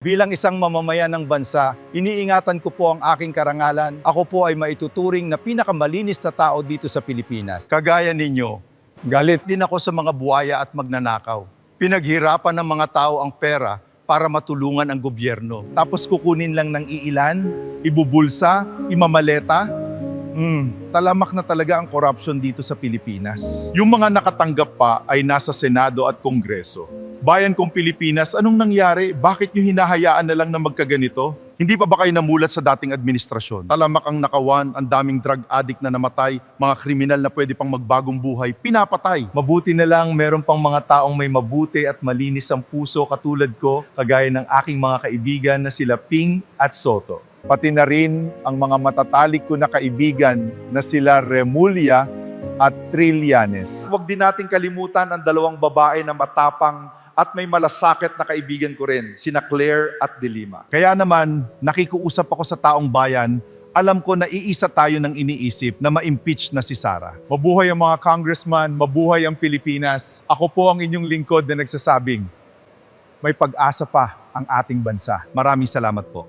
Bilang isang mamamayan ng bansa, iniingatan ko po ang aking karangalan. Ako po ay maituturing na pinakamalinis na tao dito sa Pilipinas. Kagaya ninyo, galit din ako sa mga buwaya at magnanakaw. Pinaghirapan ng mga tao ang pera para matulungan ang gobyerno. Tapos kukunin lang ng iilan, ibubulsa, imamaleta. Talamak na talaga ang corruption dito sa Pilipinas. Yung mga nakatanggap pa ay nasa Senado at Kongreso. Bayan kong Pilipinas, anong nangyari? Bakit nyo hinahayaan na lang na magkaganito? Hindi pa ba kayo namulat sa dating administrasyon? Talamak ang nakawan, ang daming drug addict na namatay, mga kriminal na pwede pang magbagong buhay, pinapatay. Mabuti na lang meron pang mga taong may mabuti at malinis ang puso katulad ko, kagaya ng aking mga kaibigan na sila Ping at Soto. Pati na rin ang mga matatalik ko na kaibigan na sila Remulla at Trillanes. Huwag din nating kalimutan ang dalawang babae na matapang at may malasakit na kaibigan ko rin, sina Claire at Delima. Kaya naman, nakikiusap ako sa taong bayan, alam ko na iisa tayo ng iniisip na ma-impeach na si Sara. Mabuhay ang mga congressman, mabuhay ang Pilipinas. Ako po ang inyong lingkod na nagsasabing, may pag-asa pa ang ating bansa. Maraming salamat po.